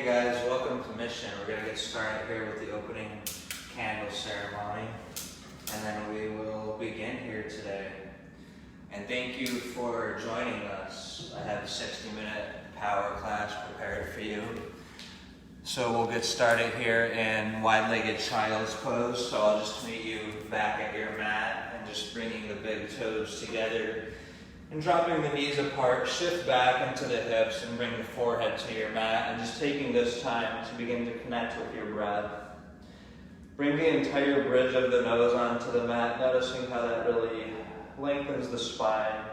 Hey guys, welcome to Mission. We're going to get started here with the opening candle ceremony, and then we will begin here today. And thank you for joining us. I have a 60-minute power class prepared for you. So we'll get started here in wide-legged child's pose. So I'll just meet you back at your mat and just bringing the big toes together and dropping the knees apart. Shift back into the hips and bring the forehead to your mat, and just taking this time to begin to connect with your breath. Bring the entire bridge of the nose onto the mat, noticing how that really lengthens the spine.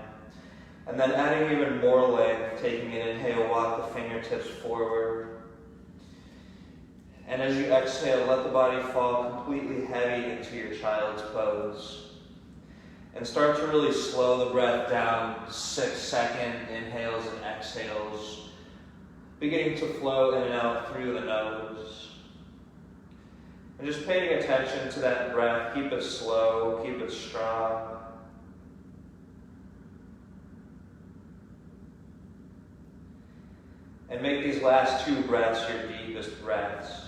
And then adding even more length, taking an inhale, walk the fingertips forward. And as you exhale, let the body fall completely heavy into your child's pose. And start to really slow the breath down, 6-second inhales and exhales, beginning to flow in and out through the nose. And just paying attention to that breath, keep it slow, keep it strong. And make these last two breaths your deepest breaths.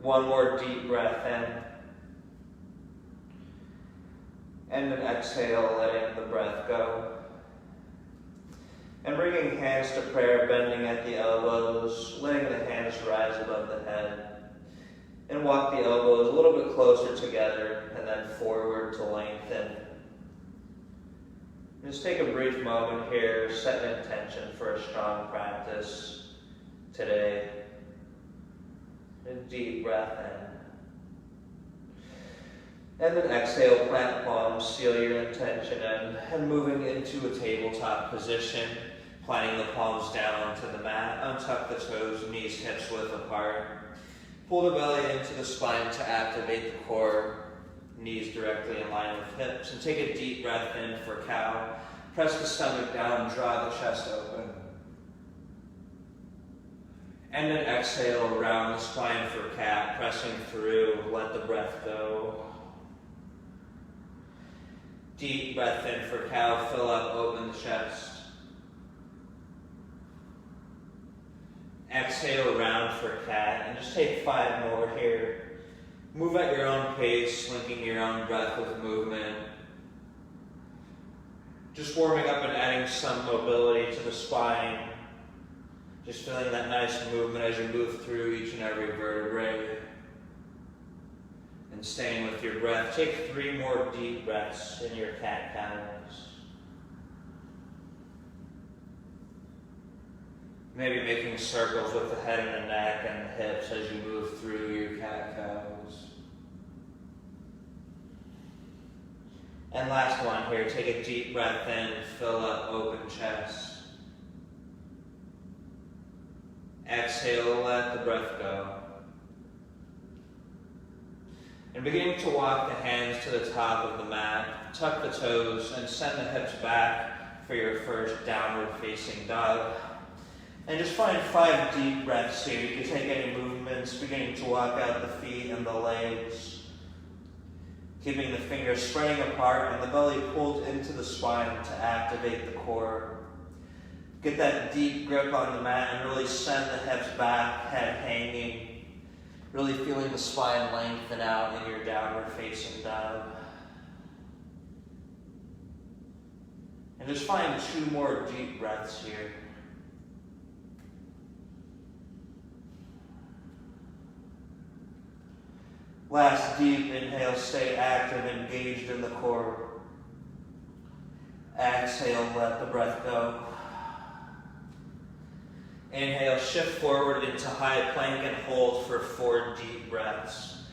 One more deep breath in. And an exhale, letting the breath go. And bringing hands to prayer, bending at the elbows, letting the hands rise above the head. And walk the elbows a little bit closer together and then forward to lengthen. And just take a brief moment here, set an intention for a strong practice today. A deep breath in. And then exhale, plant palms, seal your intention in, and moving into a tabletop position, planting the palms down onto the mat, untuck the toes, knees, hips width apart. Pull the belly into the spine to activate the core, knees directly in line with hips, and take a deep breath in for cow. Press the stomach down, draw the chest open. And then exhale, round the spine for cat, pressing through, let the breath go. Deep breath in for cow, fill up, open the chest. Exhale, round for cat, and just take 5 more here. Move at your own pace, linking your own breath with movement. Just warming up and adding some mobility to the spine. Just feeling that nice movement as you move through each and every vertebrae. And staying with your breath. Take 3 more deep breaths in your cat-cows. Maybe making circles with the head and the neck and the hips as you move through your cat-cows. And last one here. Take a deep breath in, fill up, open chest. Exhale, let the breath go. And beginning to walk the hands to the top of the mat, tuck the toes and send the hips back for your first downward facing dog. And just find 5 deep breaths here. You can take any movements, beginning to walk out the feet and the legs. Keeping the fingers spreading apart and the belly pulled into the spine to activate the core. Get that deep grip on the mat and really send the hips back, head hanging. Really feeling the spine lengthen out in your downward facing dog. And just find 2 more deep breaths here. Last deep inhale, stay active, engaged in the core. Exhale, let the breath go. Inhale, shift forward into high plank and hold for 4 deep breaths.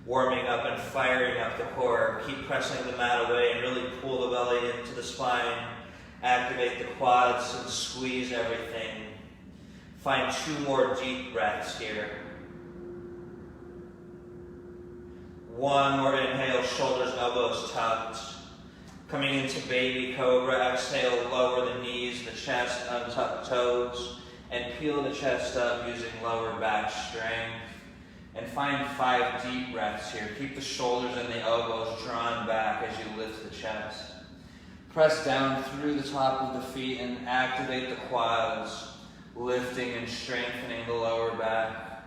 Warming up and firing up the core. Keep pressing the mat away and really pull the belly into the spine. Activate the quads and squeeze everything. Find 2 more deep breaths here. 1 more inhale, shoulders, elbows tucked. Coming into baby cobra, exhale, lower the knees, the chest, untuck toes. And peel the chest up using lower back strength. And find 5 deep breaths here. Keep the shoulders and the elbows drawn back as you lift the chest. Press down through the top of the feet and activate the quads, lifting and strengthening the lower back.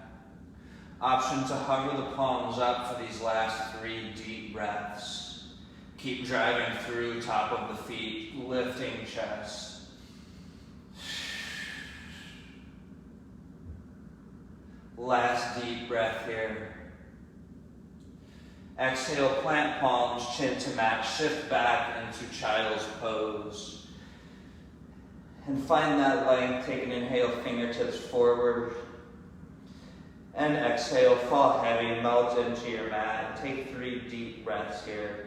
Option to hover the palms up for these last 3 deep breaths. Keep driving through top of the feet, lifting chest. Last deep breath here. Exhale, plant palms, chin to mat, shift back into child's pose. And find that length. Take an inhale, fingertips forward. And exhale, fall heavy, melt into your mat. Take 3 deep breaths here.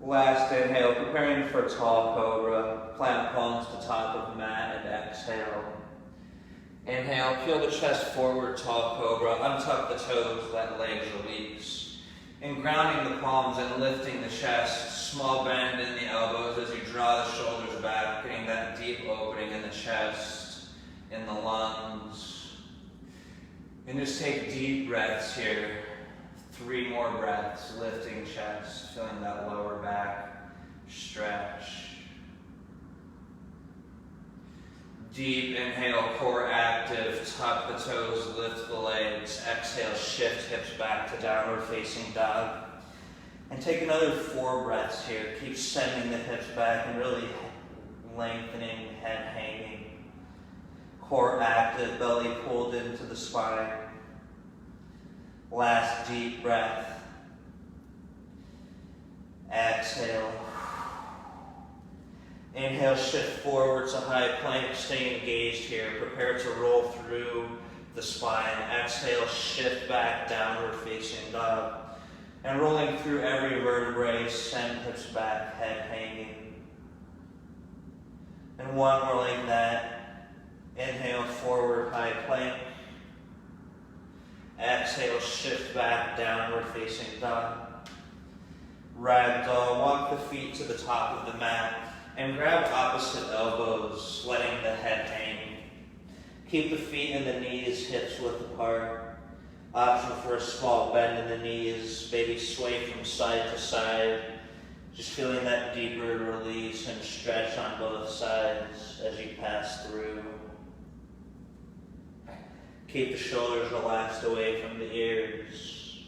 Last inhale, preparing for tall cobra. Plant palms to top of the mat and exhale. Inhale, peel the chest forward, tall cobra. Untuck the toes, let legs release. And grounding the palms and lifting the chest. Small bend in the elbows as you draw the shoulders back, getting that deep opening in the chest, in the lungs. And just take deep breaths here. 3 more breaths, lifting chest, feeling that lower back stretch. Deep inhale, core active, tuck the toes, lift the legs. Exhale, shift hips back to downward facing dog. And take another 4 breaths here. Keep sending the hips back and really lengthening, head hanging. Core active, belly pulled into the spine. Last deep breath. Exhale. Inhale, shift forward to high plank, stay engaged here. Prepare to roll through the spine. Exhale, shift back, downward facing dog. And rolling through every vertebrae, send hips back, head hanging. And 1 more like that. Inhale, forward, high plank. Exhale, shift back, downward facing dog. Ragdoll, walk the feet to the top of the mat and grab opposite elbows, letting the head hang. Keep the feet and the knees, hips width apart. Option for a small bend in the knees, maybe sway from side to side. Just feeling that deeper release and stretch on both sides as you pass through. Keep the shoulders relaxed away from the ears.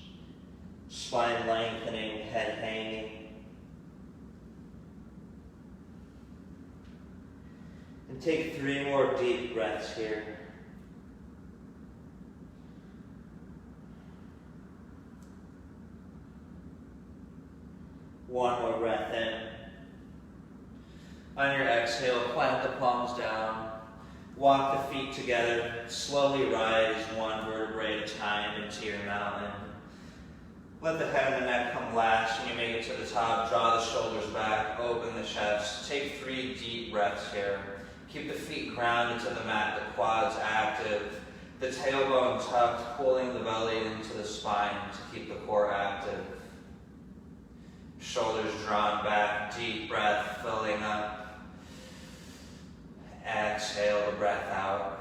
Spine lengthening, head hanging. And take 3 more deep breaths here. One more breath in. On your exhale, plant the palms down. Walk the feet together, slowly rise 1 vertebrae at a time into your mountain. Let the head and the neck come last. When you make it to the top, draw the shoulders back, open the chest. Take 3 deep breaths here. Keep the feet grounded to the mat, the quads active, the tailbone tucked, pulling the belly into the spine to keep the core active. Shoulders drawn back, deep breath filling up. Exhale the breath out.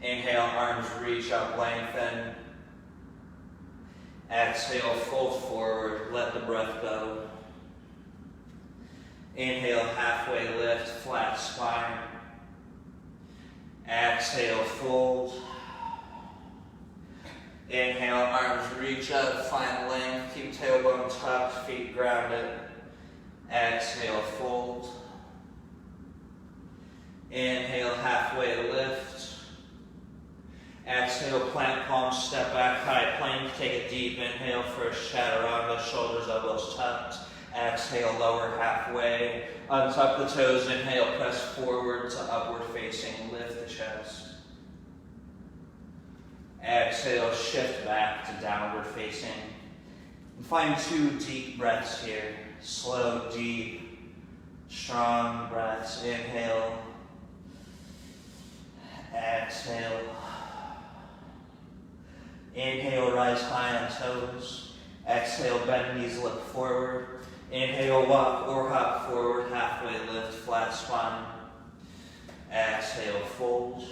Inhale, arms reach up, lengthen. Exhale, fold forward, let the breath go. Inhale, halfway lift, flat spine. Exhale, fold. Inhale, arms reach up, find length, keep tailbone tucked, feet grounded. Exhale, fold. Inhale, halfway lift. Exhale, plant palms, step back, high plank. Take a deep inhale, first chaturanga, shoulders, elbows tucked. Exhale, lower halfway. Untuck the toes, inhale, press forward to upward facing, lift the chest. Exhale, shift back to downward facing. And find 2 deep breaths here. Slow, deep, strong breaths. Inhale. Exhale. Inhale, rise high on toes. Exhale, bend knees, look forward. Inhale, walk or hop forward, halfway lift, flat spine. Exhale, fold.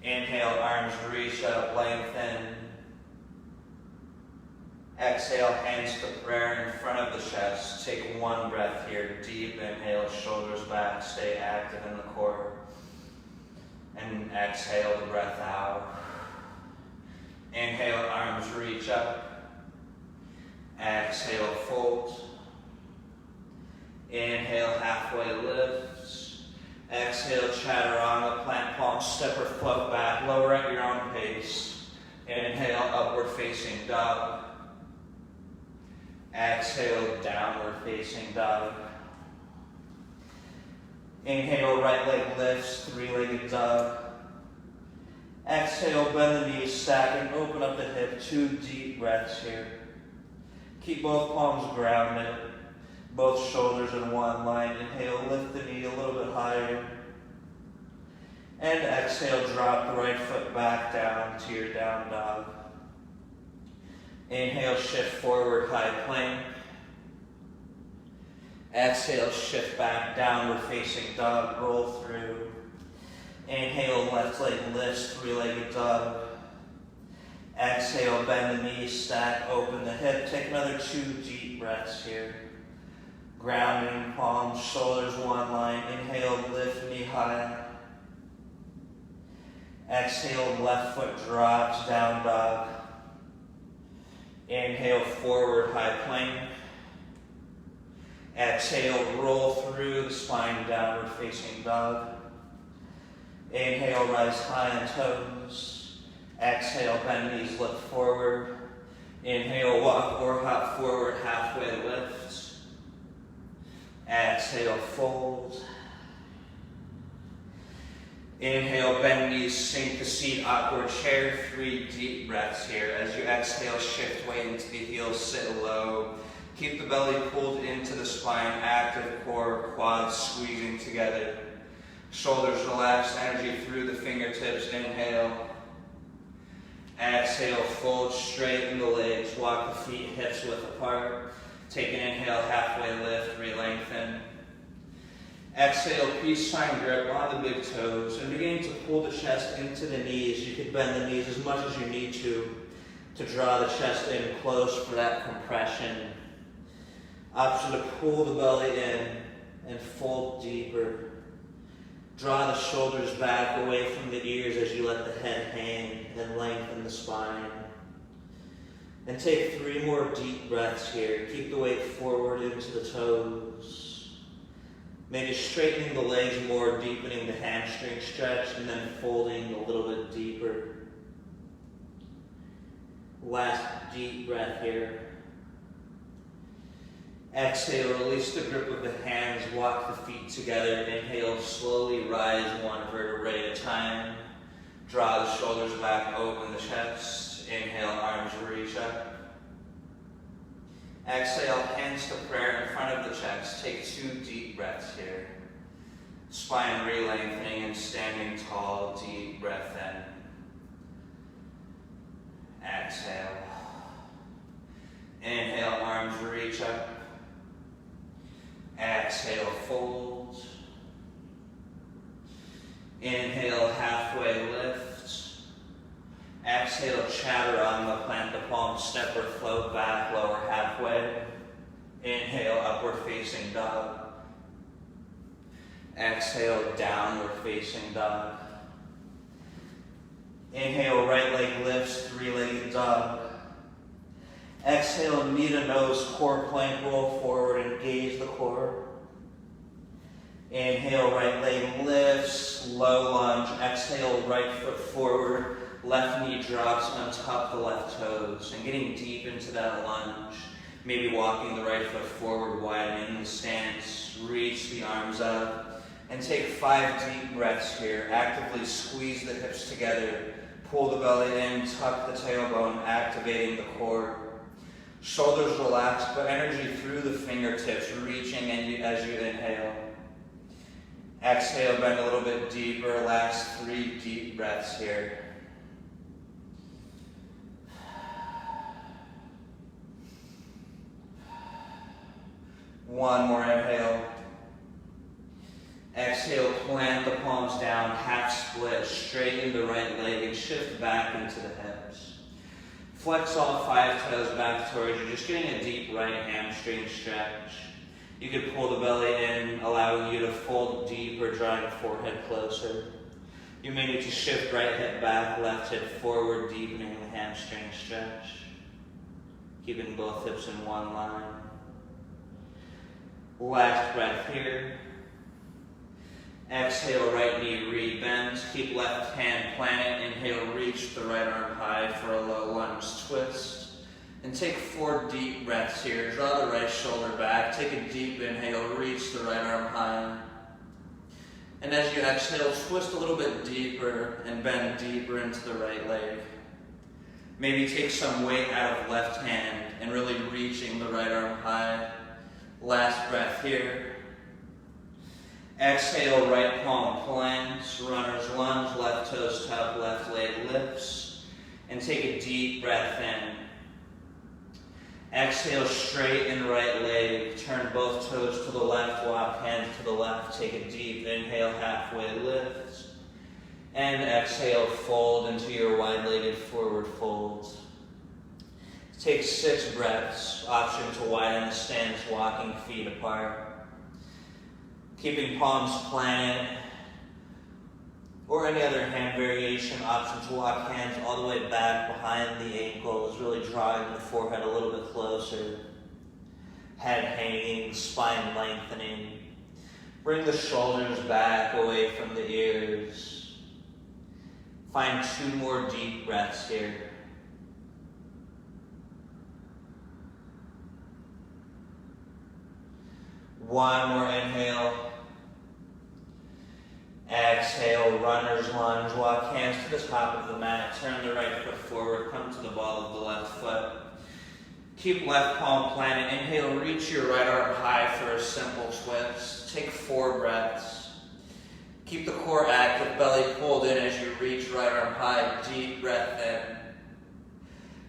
Inhale, arms reach up, lengthen. Exhale, hands to prayer in front of the chest. Take one breath here. Deep inhale, shoulders back, stay active in the core. And exhale the breath out. Inhale, arms reach up. Exhale, fold. Inhale, halfway lifts. Exhale, chaturanga, plant palms, step or float back. Lower at your own pace. Inhale, upward facing dog. Exhale, downward facing dog. Inhale, right leg lifts, three-legged dog. Exhale, bend the knees, stack and open up the hip. 2 deep breaths here. Keep both palms grounded, both shoulders in one line. Inhale, lift the knee a little bit higher. And exhale, drop the right foot back down to your down dog. Inhale, shift forward, high plank. Exhale, shift back, downward facing dog, roll through. Inhale, left leg lifts, three-legged dog. Exhale, bend the knees, stack, open the hip. Take another 2 deep breaths here. Grounding, palms, shoulders, one line. Inhale, lift knee high. Exhale, left foot drops, down dog. Inhale, forward, high plank. Exhale, roll through the spine, downward facing dog. Inhale, rise high on toes. Exhale, bend knees, look forward. Inhale, walk or hop forward, halfway lift. Exhale, fold. Inhale, bend knees, sink the seat, awkward chair. 3 deep breaths here. As you exhale, shift weight into the heels, sit low. Keep the belly pulled into the spine, active core, quads squeezing together. Shoulders relaxed, energy through the fingertips. Inhale. Exhale, fold, straighten the legs, walk the feet hips width apart. Take an inhale, halfway lift, re-lengthen. Exhale, peace sign grip on the big toes, and beginning to pull the chest into the knees. You could bend the knees as much as you need to draw the chest in close for that compression. Option to pull the belly in and fold deeper. Draw the shoulders back away from the ears as you let the head hang and lengthen the spine. And take 3 more deep breaths here. Keep the weight forward into the toes. Maybe straightening the legs more, deepening the hamstring stretch, and then folding a little bit deeper. Last deep breath here. Exhale, release the grip of the hands, walk the feet together. Inhale, slowly rise 1 vertebrae at a time. Draw the shoulders back, open the chest. Inhale, arms reach up. Exhale, hands to prayer in front of the chest. Take 2 deep breaths here. Spine re-lengthening and standing tall. Deep breath in. Exhale. Inhale, arms reach up. Exhale, fold. Inhale, halfway lift. Exhale, chaturanga, plant the palms, step or float back, lower halfway. Inhale, upward facing dog. Exhale, downward facing dog. Inhale, right leg lifts, 3-legged dog. Exhale, knee to nose, core plank, roll forward, engage the core. Inhale, right leg lifts, low lunge. Exhale, right foot forward, left knee drops on top of the left toes. And getting deep into that lunge, maybe walking the right foot forward, widening the stance, reach the arms up, and take 5 deep breaths here. Actively squeeze the hips together, pull the belly in, tuck the tailbone, activating the core. Shoulders relaxed, but energy through the fingertips, reaching in as you inhale. Exhale, bend a little bit deeper. Last 3 deep breaths here. One more inhale. Exhale, plant the palms down, half split, straighten the right leg and shift back into the hips. Flex all 5 toes back towards you, just getting a deep right hamstring stretch. You could pull the belly in, allowing you to fold deeper, drawing the forehead closer. You may need to shift right hip back, left hip forward, deepening the hamstring stretch. Keeping both hips in one line. Last breath here. Exhale, right knee re-bends. Keep left hand planted. Inhale, reach the right arm high for a low lunge twist. And take 4 deep breaths here. Draw the right shoulder back. Take a deep inhale, reach the right arm high. And as you exhale, twist a little bit deeper and bend deeper into the right leg. Maybe take some weight out of left hand and really reaching the right arm high. Last breath here. Exhale, right palm plants, runner's lunge, left toes tuck, left leg lifts. And take a deep breath in. Exhale, straighten right leg, turn both toes to the left, walk hands to the left, take a deep inhale, halfway lift. And exhale, fold into your wide-legged forward folds. Take 6 breaths, option to widen the stance, walking feet apart. Keeping palms planted, or any other hand variation, option to walk hands all the way back behind the ankles, really drawing the forehead a little bit closer. Head hanging, spine lengthening. Bring the shoulders back away from the ears. Find 2 more deep breaths here. One more inhale. Exhale, runner's lunge, walk hands to the top of the mat, turn the right foot forward, come to the ball of the left foot. Keep left palm planted, inhale, reach your right arm high for a simple twist. Take 4 breaths. Keep the core active, belly pulled in as you reach right arm high, deep breath in.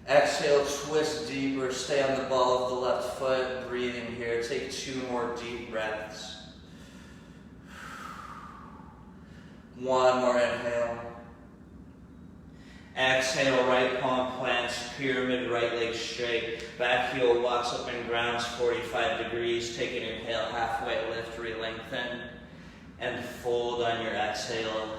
Exhale, twist deeper, stay on the ball of the left foot, breathing here. Take 2 more deep breaths. 1 more inhale. Exhale, right palm plants, pyramid, right leg straight. Back heel walks up and grounds 45 degrees. Take an inhale, halfway lift, re-lengthen. And fold on your exhale.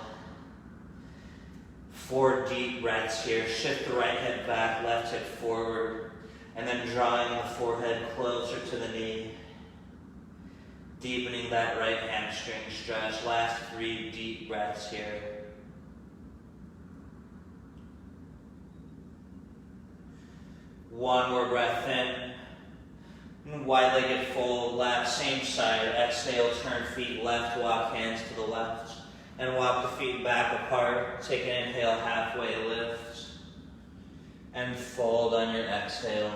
4 deep breaths here. Shift the right hip back, left hip forward. And then drawing the forehead closer to the knee. Deepening that right hamstring stretch. Last 3 deep breaths here. One more breath in. Wide-legged fold, lap, same side. Exhale, turn feet left, walk hands to the left. And walk the feet back apart. Take an inhale, halfway lift. And fold on your exhale.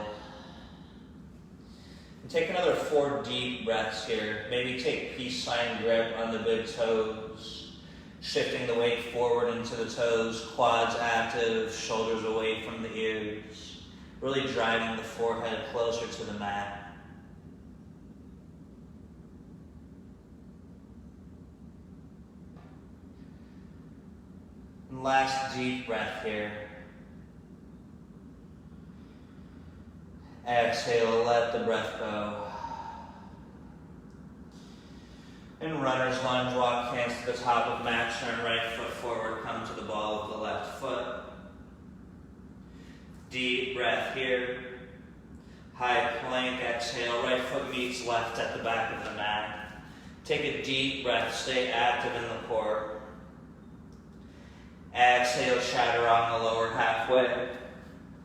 And take another 4 deep breaths here. Maybe take peace sign grip on the big toes. Shifting the weight forward into the toes, quads active, shoulders away from the ears. Really driving the forehead closer to the mat. And last deep breath here. Exhale, let the breath go. And runner's lunge, walk hands to the top of mat, turn right foot forward, come to the ball of the left foot. Deep breath here. High plank, exhale, right foot meets left at the back of the mat. Take a deep breath, stay active in the core. Exhale, chaturanga, lower halfway.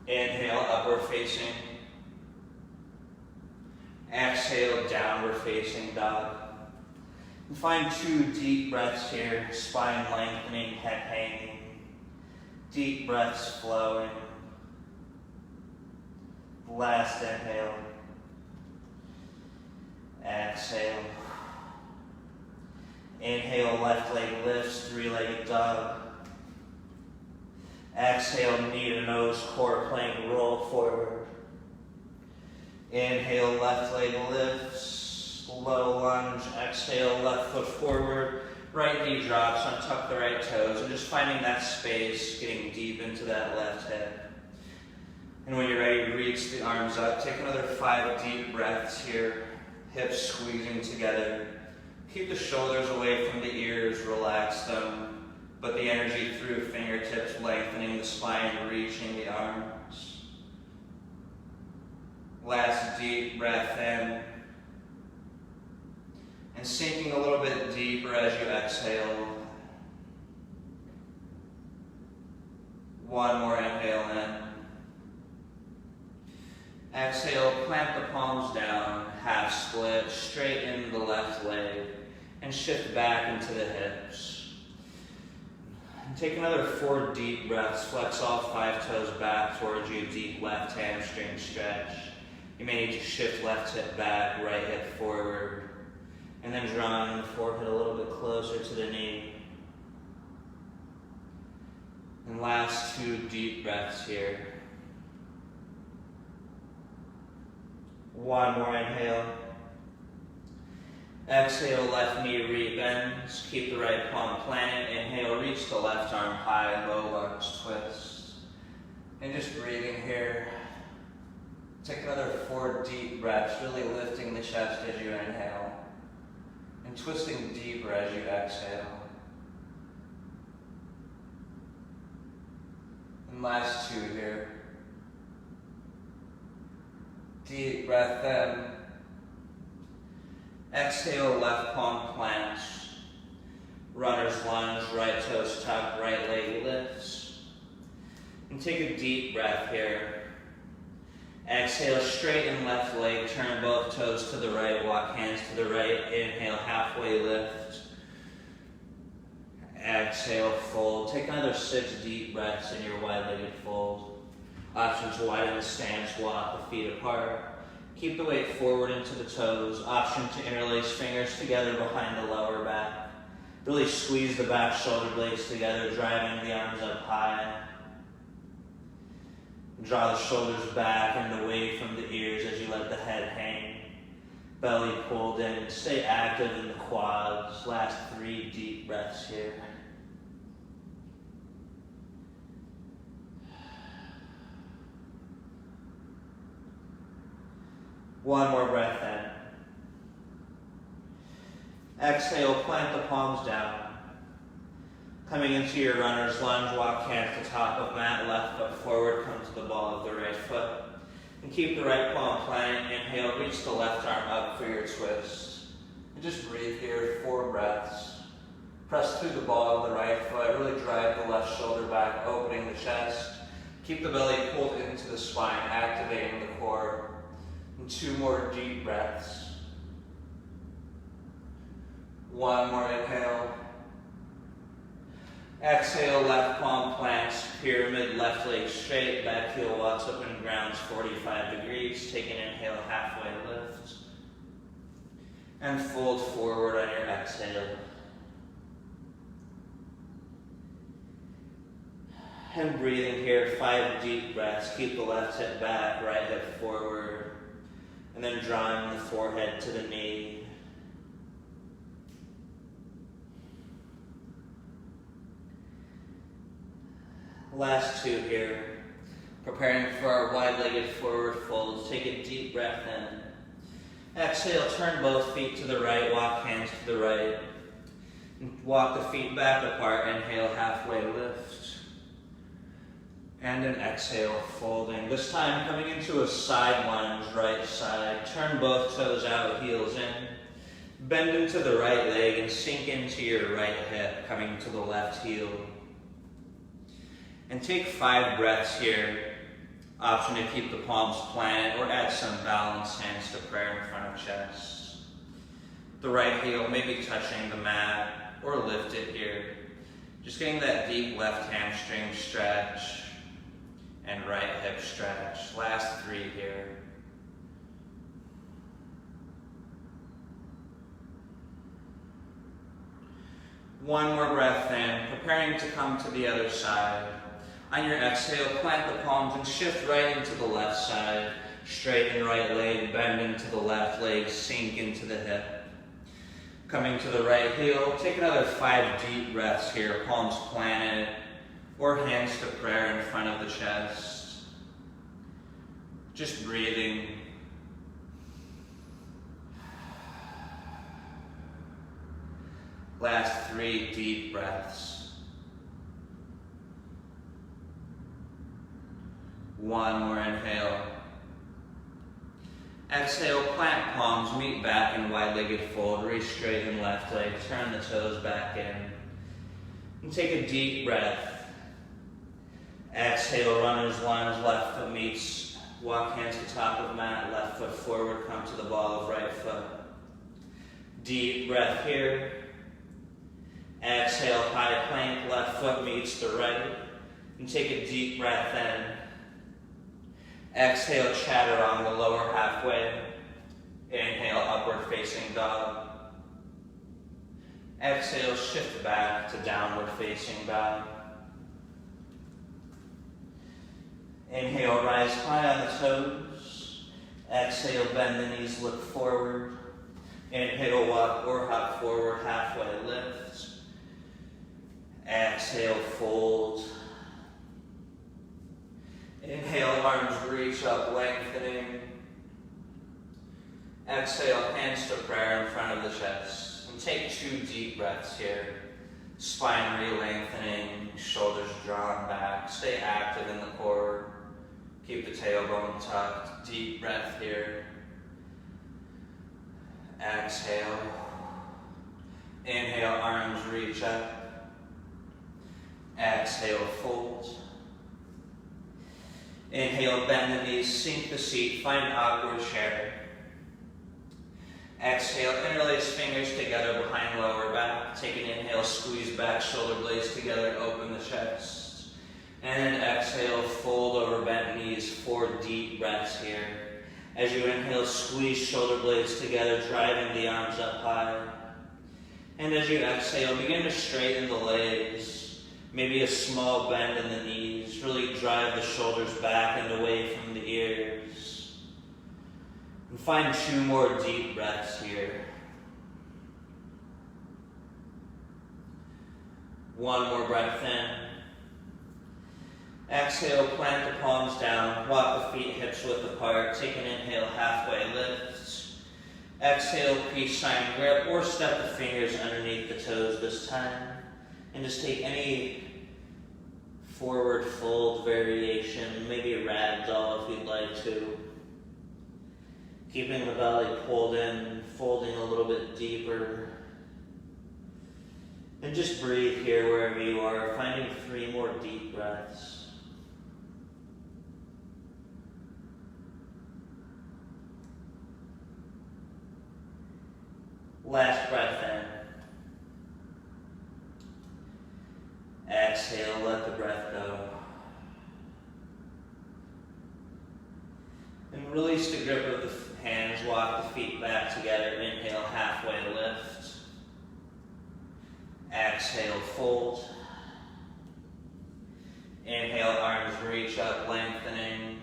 Inhale, upward facing. Exhale, downward facing dog. And find 2 deep breaths here, spine lengthening, head hanging. Deep breaths flowing. Last inhale. Exhale. Inhale, left leg lifts, 3-legged dog. Exhale, knee to nose, core plank, roll forward. Inhale, left leg lifts. low lunge. Exhale, left foot forward. Right knee drops, untuck the right toes, and just finding that space, getting deep into that left hip. And when you're ready, reach the arms up. Take another 5 deep breaths here. Hips squeezing together. Keep the shoulders away from the ears, relax them. But the energy through fingertips, lengthening the spine, reaching the arms. Last deep breath in. And sinking a little bit deeper as you exhale. One more inhale in. Exhale, plant the palms down, half split, straighten the left leg, and shift back into the hips. And take another 4 deep breaths, flex all 5 toes back towards you, deep left hamstring stretch. You may need to shift left hip back, right hip forward. And then drawing the forehead a little bit closer to the knee. And last 2 deep breaths here. One more inhale. Exhale, left knee rebends. Keep the right palm planted. Inhale, reach the left arm high, low lunge twist. And just breathing here. Take another 4 deep breaths, really lifting the chest as you inhale. And twisting deeper as you exhale. And last 2 here. Deep breath in. Exhale, left palm plants. Runner's lunge, right toes tucked, right leg lifts. And take a deep breath here. Exhale, straighten left leg, turn both toes to the right, walk hands to the right, inhale, halfway lift. Exhale, fold. Take another 6 deep breaths in your wide-legged fold. Option to widen the stance, walk the feet apart. Keep the weight forward into the toes. Option to interlace fingers together behind the lower back. Really squeeze the back shoulder blades together, driving the arms up high. Draw the shoulders back and away from the ears as you let the head hang. Belly pulled in. Stay active in the quads. Last 3 deep breaths here. One more breath in. Exhale, plant the palms down. Coming into your runner's lunge, walk hands to top of mat, left foot forward, come to the ball of the right foot. And keep the right palm planted. Inhale, reach the left arm up for your twist. And just breathe here, 4 breaths. Press through the ball of the right foot, really drive the left shoulder back, opening the chest. Keep the belly pulled into the spine, activating the core. And 2 more deep breaths. 1 more inhale. Exhale, left palm plants, pyramid, left leg straight, back heel walks up and grounds 45 degrees. Take an inhale, halfway lift. And fold forward on your exhale. And breathing here, 5 deep breaths. Keep the left hip back, right hip forward. And then drawing the forehead to the knee. Last 2 here. Preparing for our wide-legged forward folds. Take a deep breath in. Exhale, turn both feet to the right, walk hands to the right. Walk the feet back apart, inhale, halfway lift. And an exhale, folding. This time coming into a side lunge, right side. Turn both toes out, heels in. Bend into the right leg and sink into your right hip, coming to the left heel. And take 5 breaths here. Option to keep the palms planted or add some balance, hands to prayer in front of chest. The right heel maybe touching the mat or lift it here. Just getting that deep left hamstring stretch and right hip stretch. Last 3 here. One more breath in, preparing to come to the other side. On your exhale, plant the palms and shift right into the left side. Straighten right leg, bend into the left leg, sink into the hip. Coming to the right heel, take another 5 deep breaths here, palms planted, or hands to prayer in front of the chest. Just breathing. Last 3 deep breaths. 1 more inhale. Exhale, plant palms, meet back in wide-legged fold, re-straighten left leg, turn the toes back in. And take a deep breath. Exhale, runner's lunge, left foot meets, walk hands to top of mat, left foot forward, come to the ball of right foot. Deep breath here. Exhale, high plank, left foot meets the right. And take a deep breath in. Exhale, chaturanga, lower halfway. Inhale, upward facing dog. Exhale, shift back to downward facing dog. Inhale, rise high on the toes. Exhale, bend the knees, look forward. Inhale, walk or hop forward, halfway lift. Exhale, fold. Inhale, arms reach up, lengthening. Exhale, hands to prayer in front of the chest. And take 2 deep breaths here. Spine re-lengthening, shoulders drawn back. Stay active in the core. Keep the tailbone tucked. Deep breath here. Exhale. Inhale, arms reach up. Exhale, fold. Inhale, bend the knees, sink the seat, find awkward chair. Exhale, interlace fingers together behind lower back. Take an inhale, squeeze back, shoulder blades together, open the chest. And exhale, fold over bent knees, 4 deep breaths here. As you inhale, squeeze shoulder blades together, driving the arms up high. And as you exhale, begin to straighten the legs. Maybe a small bend in the knees. Really drive the shoulders back and away from the ears. And find 2 more deep breaths here. 1 more breath in. Exhale, plant the palms down. Walk the feet hips width apart. Take an inhale, halfway lift. Exhale, peace sign grip, or step the fingers underneath the toes this time. And just take any forward fold variation, maybe a ragdoll if you'd like to. Keeping the belly pulled in, folding a little bit deeper. And just breathe here wherever you are, finding 3 more deep breaths. Last breath in. Exhale, let the breath go. And release the grip of the hands, walk the feet back together. Inhale, halfway lift. Exhale, fold. Inhale, arms reach up, lengthening.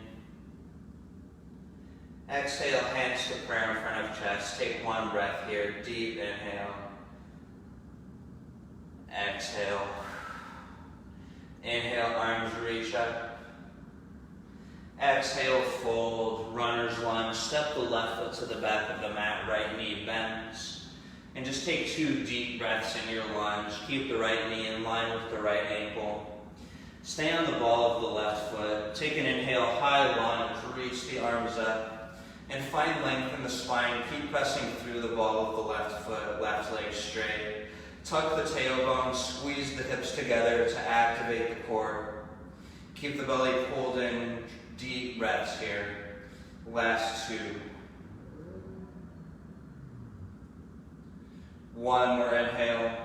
Exhale, hands to prayer in front of chest. Take 1 breath here, deep inhale. Exhale. Inhale, arms reach up. Exhale, fold, runner's lunge. Step the left foot to the back of the mat, right knee bends. And just take 2 deep breaths in your lunge. Keep the right knee in line with the right ankle. Stay on the ball of the left foot. Take an inhale, high lunge, reach the arms up. And find length in the spine. Keep pressing through the ball of the left foot, left leg straight. Tuck the tailbone, squeeze the hips together to activate the core. Keep the belly pulled in, deep breaths here. Last 2. 1 more inhale.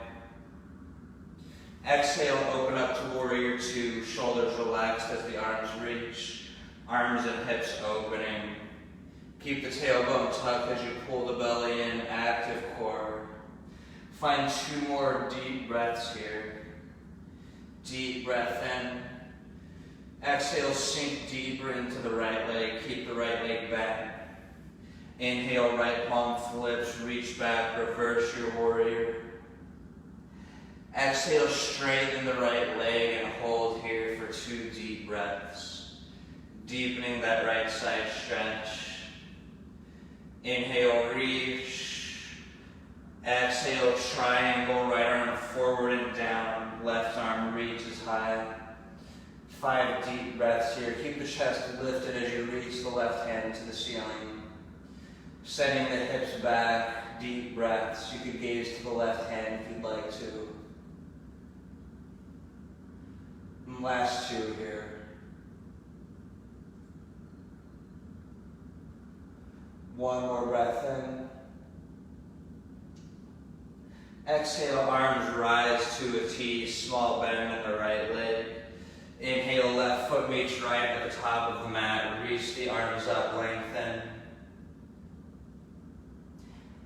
Exhale, open up to warrior 2, shoulders relaxed as the arms reach. Arms and hips opening. Keep the tailbone tucked as you pull the belly in, active core. Find 2 more deep breaths here. Deep breath in. Exhale, sink deeper into the right leg. Keep the right leg back. Inhale, right palm flips, reach back, reverse your warrior. Exhale, straighten the right leg and hold here for 2 deep breaths. Deepening that right side stretch. Inhale, reach. Exhale, triangle, right arm forward and down. Left arm reaches high. 5 deep breaths here. Keep the chest lifted as you reach the left hand to the ceiling. Setting the hips back, deep breaths. You could gaze to the left hand if you'd like to. And last 2 here. One more breath in. Exhale, arms rise to a T, small bend in the right leg. Inhale, left foot meets right at the top of the mat. Reach the arms up, lengthen.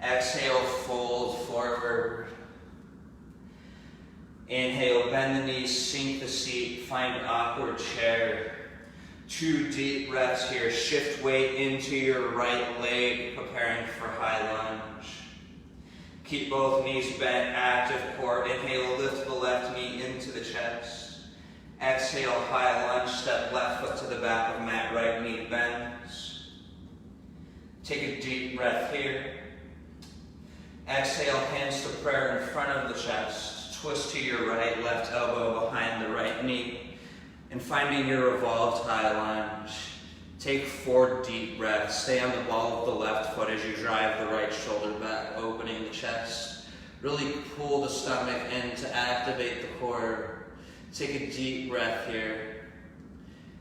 Exhale, fold forward. Inhale, bend the knees, sink the seat, find awkward chair. 2 deep breaths here. Shift weight into your right leg, preparing for high lunge. Keep both knees bent, active core. Inhale, lift the left knee into the chest. Exhale, high lunge, step left foot to the back of mat, right knee bends. Take a deep breath here. Exhale, hands to prayer in front of the chest. Twist to your right, left elbow behind the right knee. And finding your revolved high lunge. Take 4 deep breaths. Stay on the ball of the left foot as you drive the right shoulder back, opening the chest. Really pull the stomach in to activate the core. Take a deep breath here.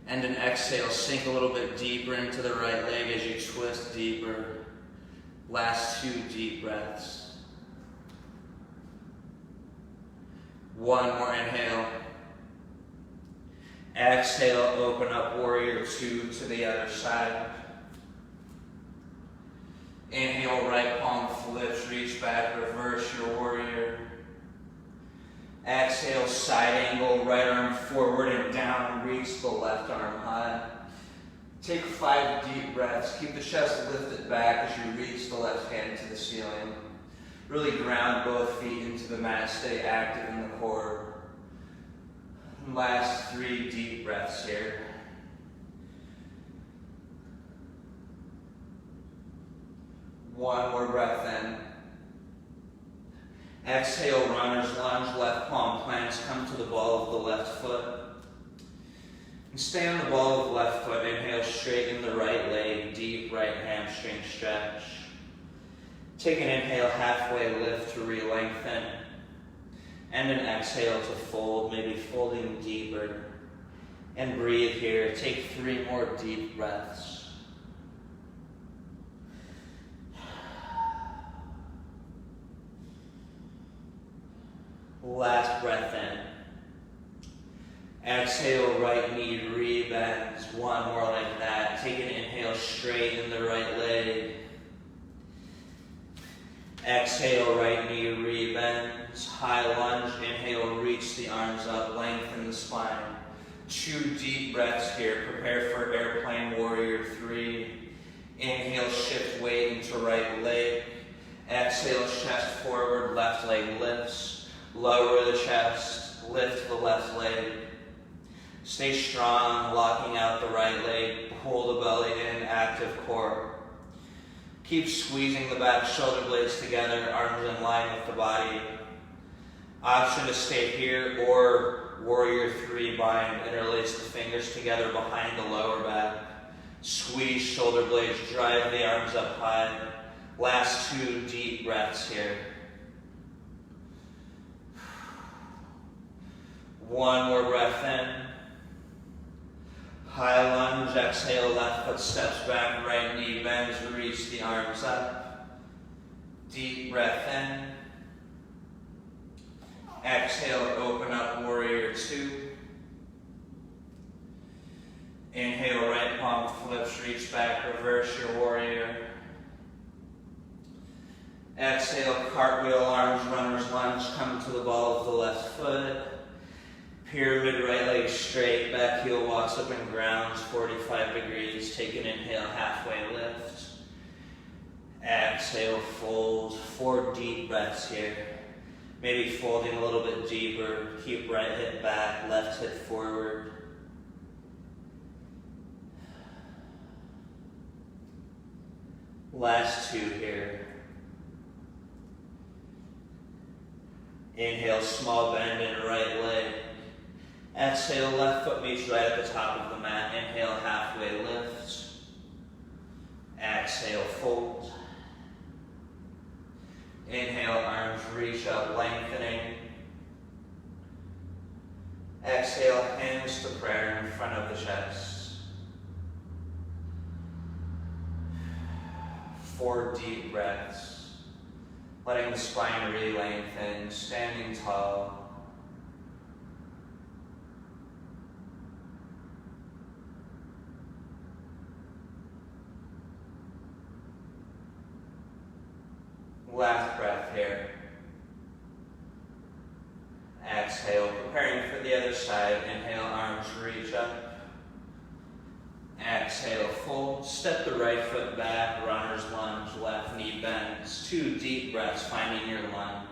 And an exhale, sink a little bit deeper into the right leg as you twist deeper. Last 2 deep breaths. 1 more inhale. Exhale, open up warrior 2 to the other side. Inhale, right palm flips, reach back, reverse your warrior. Exhale, side angle, right arm forward and down, reach the left arm high. Take 5 deep breaths. Keep the chest lifted back as you reach the left hand to the ceiling. Really ground both feet into the mat. Stay active in the core. And last 3 deep breaths here. One more breath in. Exhale, runner's lunge, left palm plants. Come to the ball of the left foot. And stay on the ball of the left foot. Inhale, straighten the right leg, deep right hamstring stretch. Take an inhale, halfway lift to re-lengthen. And an exhale to fold, maybe folding deeper. And breathe here. Take 3 more deep breaths. Last breath in. Exhale, right knee rebends. 1 more like that. Take an inhale, straighten the right leg. Exhale, right knee rebends. High lunge, inhale, reach the arms up, lengthen the spine. 2 deep breaths here. Prepare for airplane warrior 3. Inhale, shift weight into right leg. Exhale, chest forward, left leg lifts. Lower the chest, lift the left leg. Stay strong, locking out the right leg. Pull the belly in, active core. Keep squeezing the back shoulder blades together, arms in line with the body. Option to stay here or warrior 3 bind. Interlace the fingers together behind the lower back. Squeeze shoulder blades, drive the arms up high. Last 2 deep breaths here. 1 more breath in. High lunge, exhale, left foot steps back, right knee bends, reach the arms up. Deep breath in. Exhale, open up warrior 2. Inhale, right palm flips, reach back, reverse your warrior. Exhale, cartwheel, arms, runner's lunge, come to the ball of the left foot. Pyramid, right leg straight, back heel walks up and grounds 45 degrees. Take an inhale, halfway lift. Exhale, fold. 4 deep breaths here. Maybe folding a little bit deeper. Keep right hip back, left hip forward. Last 2 here. Inhale, small bend in right leg. Exhale, left foot meets right at the top of the mat. Inhale, halfway lift. Exhale, fold. Inhale, arms reach up, lengthening. Exhale, hands to prayer in front of the chest. 4 deep breaths. Letting the spine re-lengthen, standing tall. Last breath here. Exhale, preparing for the other side. Inhale, arms reach up. Exhale, fold. Step the right foot back, runner's lunge, left knee bends. 2 deep breaths, finding your lunge.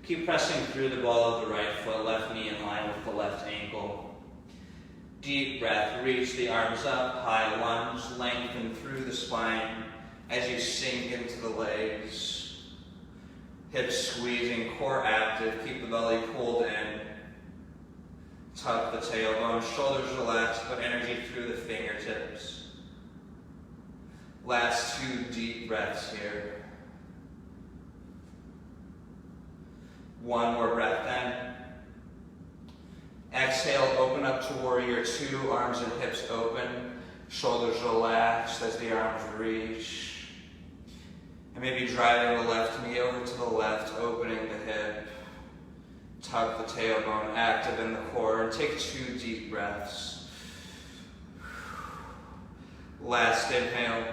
Keep pressing through the ball of the right foot, left knee in line with the left ankle. Deep breath, reach the arms up, high lunge, lengthen through the spine as you sink into the legs. Hips squeezing, core active, keep the belly pulled in. Tuck the tailbone, shoulders relaxed, put energy through the fingertips. Last 2 deep breaths here. 1 more breath in. Exhale, open up to warrior 2, arms and hips open, shoulders relaxed as the arms reach. And maybe driving the left knee over to the left, opening the hip. Tuck the tailbone, active in the core, and take 2 deep breaths. Last inhale.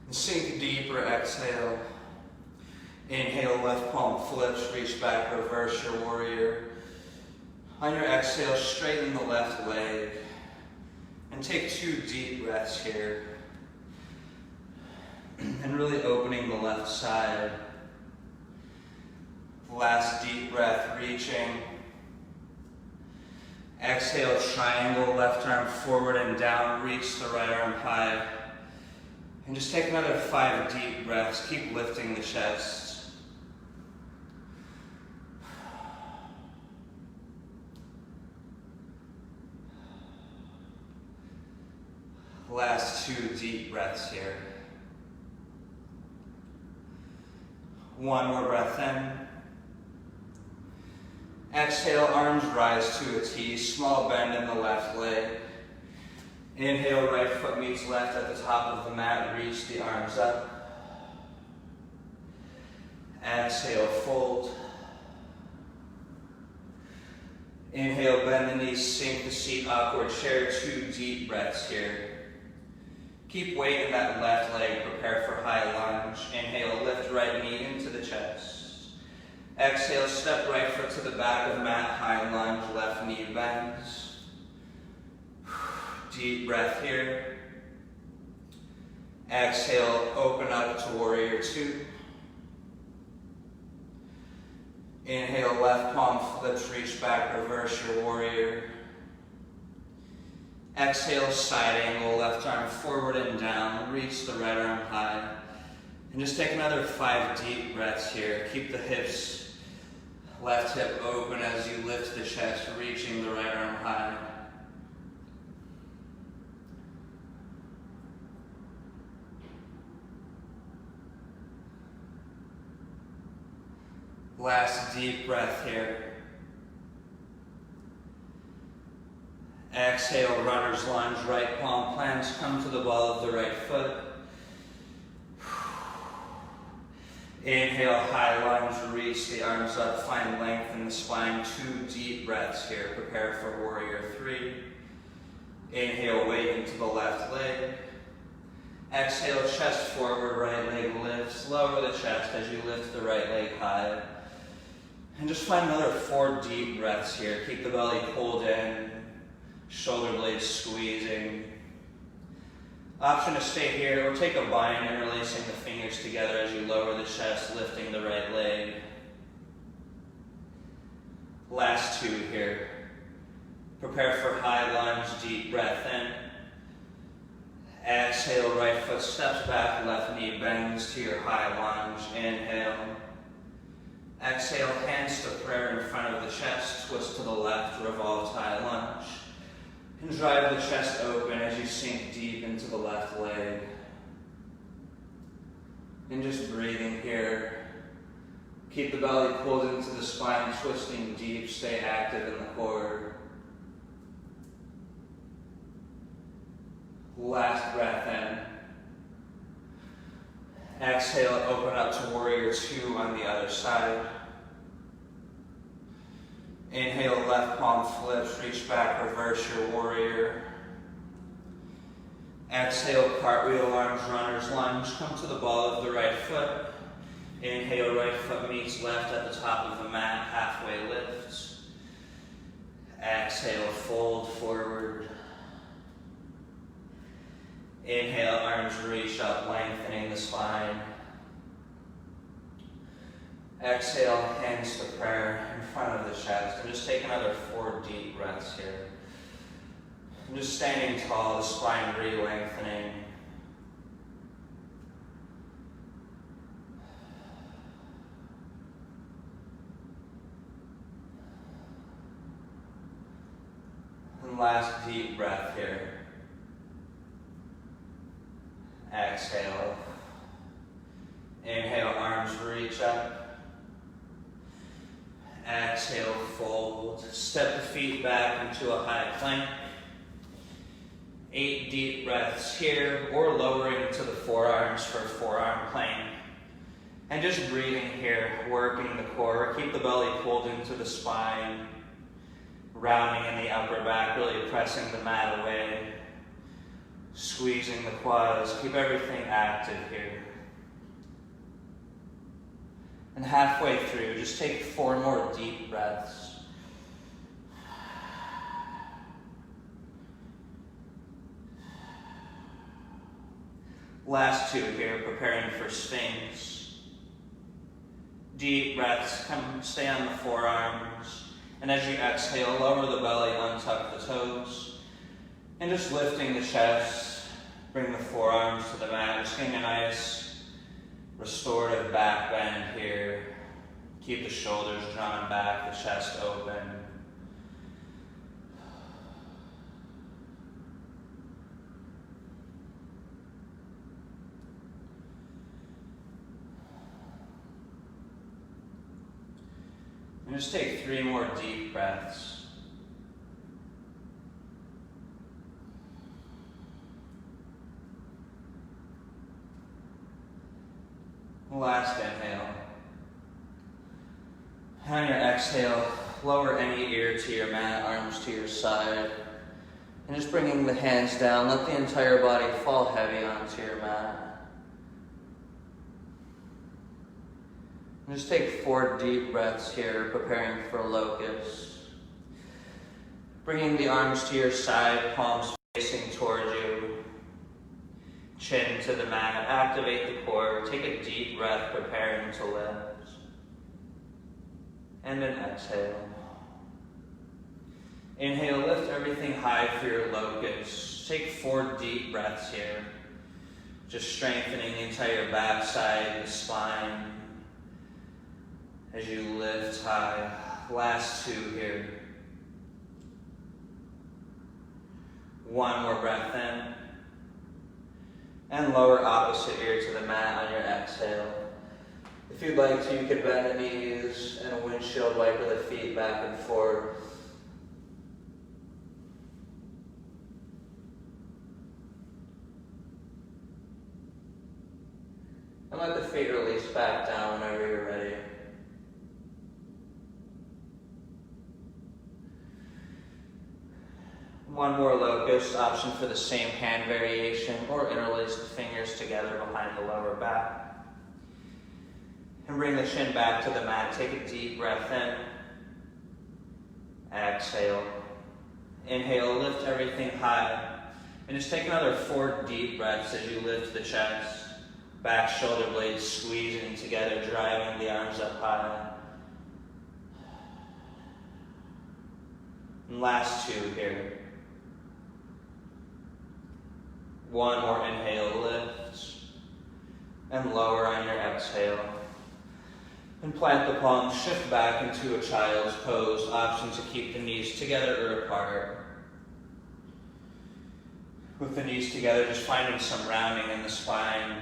And sink deeper, exhale. Inhale, left palm flips, reach back, reverse your warrior. On your exhale, straighten the left leg. And take 2 deep breaths here. And really opening the left side. Last deep breath, reaching. Exhale, triangle, left arm forward and down, reach the right arm high. And just take another 5 deep breaths, keep lifting the chest. Last 2 deep breaths here. 1 more breath in. Exhale, arms rise to a T, small bend in the left leg. Inhale, right foot meets left at the top of the mat, reach the arms up. Exhale, fold. Inhale, bend the knees, sink the seat, awkward chair, 2 deep breaths here. Keep weight in that left leg, prepare for high lunge. Inhale, lift right knee into the chest. Exhale, step right foot to the back of the mat, high lunge, left knee bends. Deep breath here. Exhale, open up to warrior 2. Inhale, left palm flips, reach back, reverse your warrior. Exhale, side angle, left arm forward and down, reach the right arm high. And just take another 5 deep breaths here. Keep the hips, left hip open as you lift the chest, reaching the right arm high. Last deep breath here. Exhale, runner's lunge, right palm plants, come to the ball of the right foot. Inhale, high lunge, reach the arms up, find length in the spine, 2 deep breaths here, prepare for warrior 3. Inhale, weight into the left leg. Exhale, chest forward, right leg lifts, lower the chest as you lift the right leg high. And just find another 4 deep breaths here. Keep the belly pulled in, shoulder blades squeezing. Option to stay here or take a bind, interlacing the fingers together as you lower the chest, lifting the right leg. Last 2 here. Prepare for high lunge, deep breath in. Exhale, right foot steps back, left knee bends to your high lunge. Inhale. Exhale, hands to prayer in front of the chest, twist to the left, revolve high lunge. And drive the chest open as you sink deep into the left leg. And just breathing here. Keep the belly pulled into the spine, twisting deep, stay active in the core. Last breath in. Exhale, open up to warrior 2 on the other side. Inhale, left palm flips, reach back, reverse your warrior. Exhale, cartwheel, arms, runner's lunge. Come to the ball of the right foot. Inhale, right foot meets left at the top of the mat, halfway lift. Exhale, fold forward. Inhale, arms reach up, lengthening the spine. Exhale, hands to prayer in front of the chest. And just take another 4 deep breaths here. And just standing tall, the spine re-lengthening. And last deep breath here. Exhale. Inhale, arms reach up. Exhale, fold. Step the feet back into a high plank. 8 deep breaths here, or lowering to the forearms for forearm plank. And just breathing here, working the core. Keep the belly pulled into the spine. Rounding in the upper back, really pressing the mat away. Squeezing the quads, keep everything active here. And halfway through, just take 4 more deep breaths. Last 2 here, preparing for Sphinx. Deep breaths, come stay on the forearms. And as you exhale, lower the belly, untuck the toes. And just lifting the chest, bring the forearms to the mat. Just getting a nice restorative back bend here. Keep the shoulders drawn back, the chest open. And just take 3 more deep breaths. Last inhale. On your exhale, lower any ear to your mat, arms to your side. And just bringing the hands down, let the entire body fall heavy onto your mat. And just take 4 deep breaths here, preparing for locust. Bringing the arms to your side, palms facing towards you. Chin to the mat, activate the core, take a deep breath, preparing to lift. And an exhale. Inhale, lift everything high for your locust. Take 4 deep breaths here. Just strengthening the entire backside, the spine. As you lift high. Last 2 here. 1 more breath in. And lower opposite ear to the mat on your exhale. If you'd like to, you could bend the knees and a windshield wiper the feet back and forth. And let the feet release back down whenever you're ready. One more locust, option for the same hand variation, or interlace the fingers together behind the lower back. And bring the chin back to the mat. Take a deep breath in. Exhale. Inhale, lift everything high. And just take another 4 deep breaths as you lift the chest. Back shoulder blades squeezing together, driving the arms up high. And last 2 here. 1 more inhale, lift. And lower on your exhale. And plant the palms, shift back into a child's pose. Option to keep the knees together or apart. With the knees together, just finding some rounding in the spine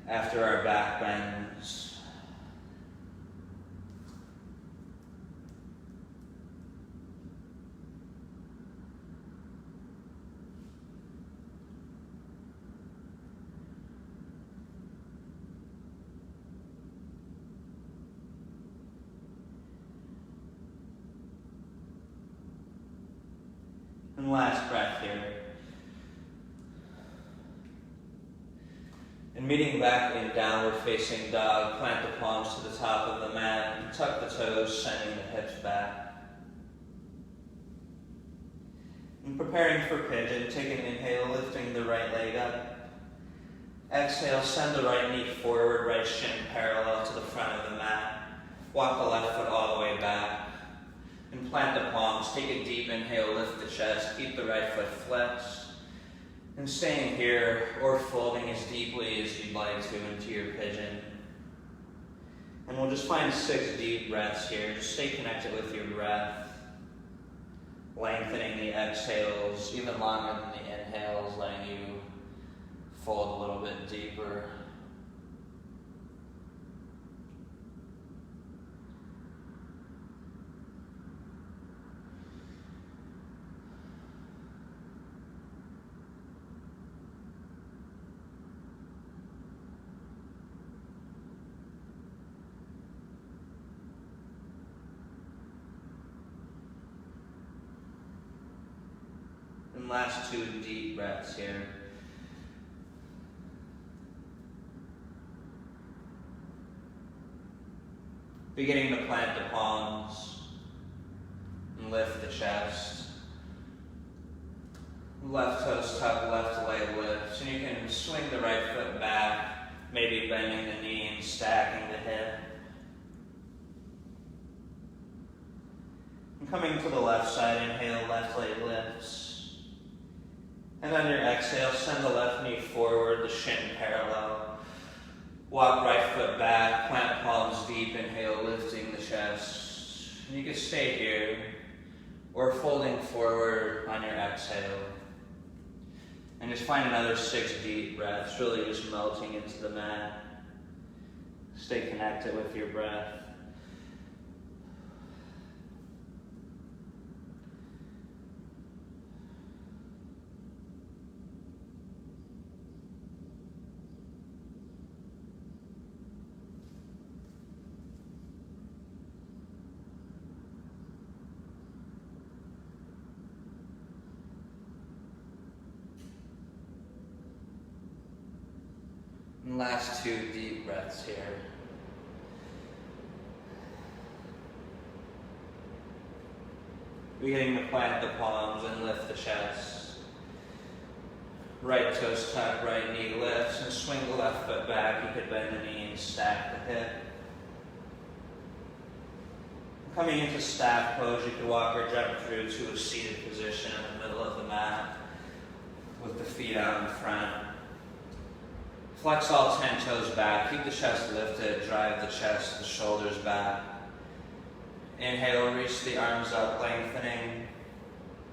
after our back bends. And last breath here. And meeting back in downward facing dog, plant the palms to the top of the mat and tuck the toes, sending the hips back. And preparing for pigeon, take an inhale, lifting the right leg up. Exhale, send the right knee forward, right shin parallel to the front of the mat. Walk the left foot all the way back. And plant the palms, take a deep inhale, lift the chest, keep the right foot flexed. And staying here or folding as deeply as you'd like to into your pigeon. And we'll just find 6 deep breaths here. Just stay connected with your breath. Lengthening the exhales, even longer than the inhales, letting you fold a little bit deeper. And last 2 deep breaths here. Beginning to plant the palms and lift the chest. Left toes tuck, left leg lifts. And you can swing the right foot back, maybe bending the knee and stacking the hip. And coming to the left side, inhale, left leg lifts. And on your exhale, send the left knee forward, the shin parallel. Walk right foot back, plant palms deep, inhale, lifting the chest. And you can stay here, or folding forward on your exhale. And just find another 6 deep breaths, really just melting into the mat. Stay connected with your breath. And last 2 deep breaths here. Beginning to plant the palms and lift the chest. Right toes tuck, right knee lifts, and swing the left foot back. You could bend the knee and stack the hip. Coming into staff pose, you could walk or jump through to a seated position in the middle of the mat with the feet out in front. Flex all 10 toes back, keep the chest lifted, drive the chest, the shoulders back. Inhale, reach the arms up, lengthening.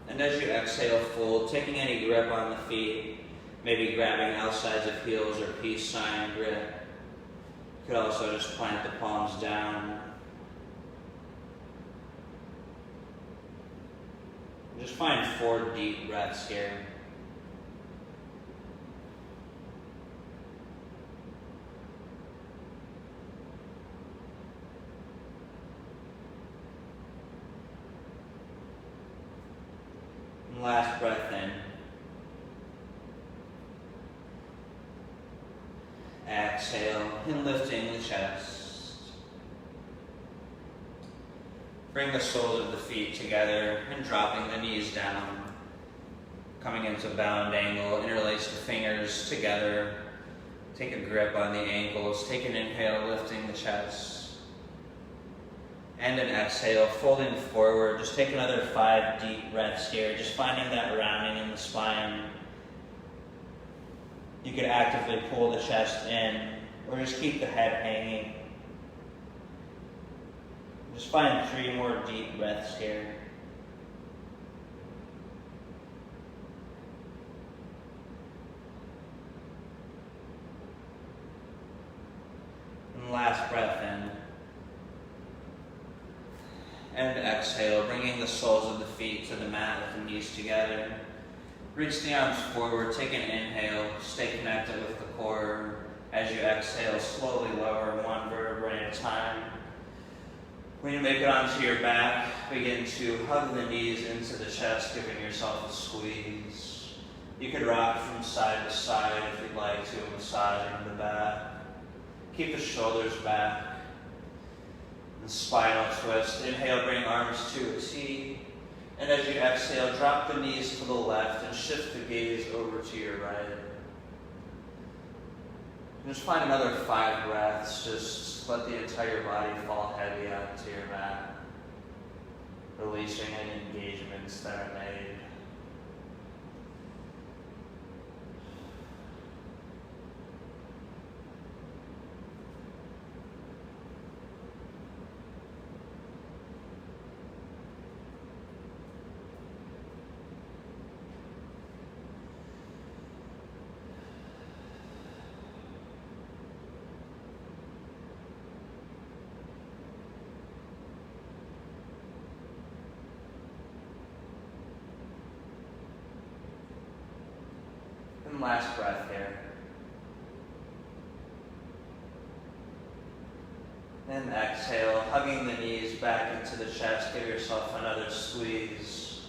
And as you exhale, fold, taking any grip on the feet, maybe grabbing outsides of heels or peace sign grip. You could also just plant the palms down. Just find 4 deep breaths here. And last breath in. Exhale, and lifting the chest. Bring the soles of the feet together and dropping the knees down. Coming into bound angle, interlace the fingers together. Take a grip on the ankles. Take an inhale, lifting the chest. And an exhale, folding forward. Just take another 5 deep breaths here, just finding that rounding in the spine. You could actively pull the chest in, or just keep the head hanging. Just find 3 more deep breaths here. And last breath in. And exhale, bringing the soles of the feet to the mat with the knees together. Reach the arms forward, take an inhale, stay connected with the core. As you exhale, slowly lower 1 vertebrae at a time. When you make it onto your back, begin to hug the knees into the chest, giving yourself a squeeze. You could rock from side to side if you'd like to, massaging the back. Keep the shoulders back. And spinal twist. Inhale, bring arms to a T. And as you exhale, drop the knees to the left and shift the gaze over to your right. And just find another 5 breaths. Just let the entire body fall heavy out to your mat. Releasing any engagements that are made. And last breath here. And exhale, hugging the knees back into the chest. Give yourself another squeeze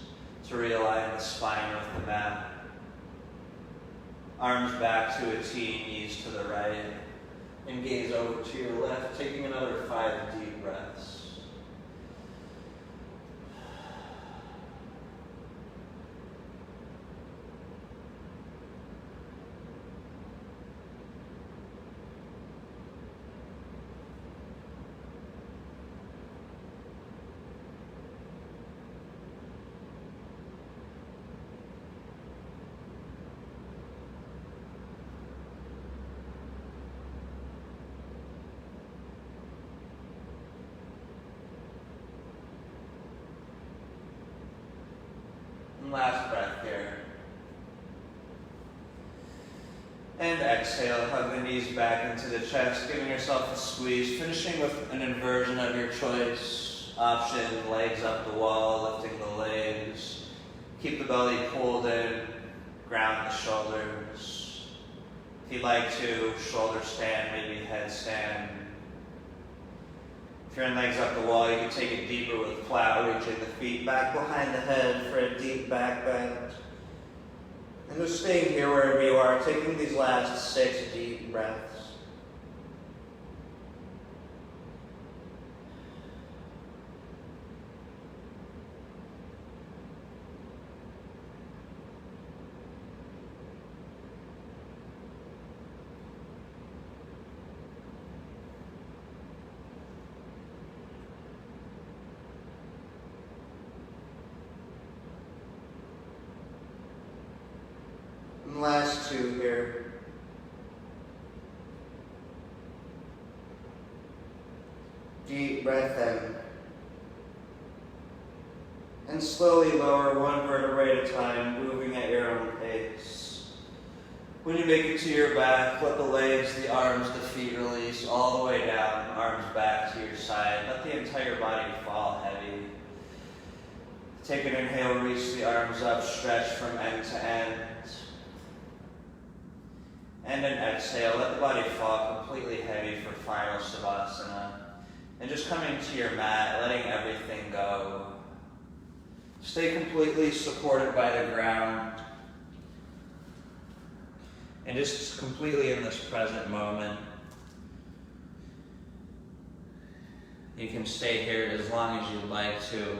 to realign the spine with the mat. Arms back to a T, knees to the right. And gaze over to your left, taking another 5 deep breaths. And last breath here. And exhale, hug the knees back into the chest, giving yourself a squeeze, finishing with an inversion of your choice. Option, legs up the wall, lifting the legs. Keep the belly pulled in, ground the shoulders. If you'd like to, shoulder stand, maybe headstand. If you're in legs up the wall, you can take it deeper with plow, reaching the feet back behind the head for a deep back bend. And just staying here wherever you are, taking these last 6 deep breaths. And last 2 here. Deep breath in. And slowly lower 1 vertebrae at a time, moving at your own pace. When you make it to your back, let the legs, the arms, the feet release all the way down, arms back to your side. Let the entire body fall heavy. Take an inhale, reach the arms up, stretch from end to end. And an exhale, let the body fall completely heavy for final Savasana. And just coming to your mat, letting everything go. Stay completely supported by the ground. And just completely in this present moment. You can stay here as long as you'd like to.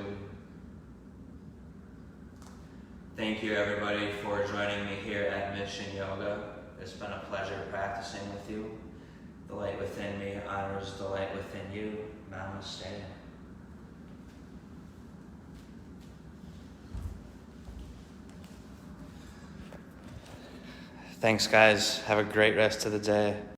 Thank you everybody for joining me here at Mission Yoga. It's been a pleasure practicing with you. The light within me honors the light within you. Namaste. Thanks guys. Have a great rest of the day.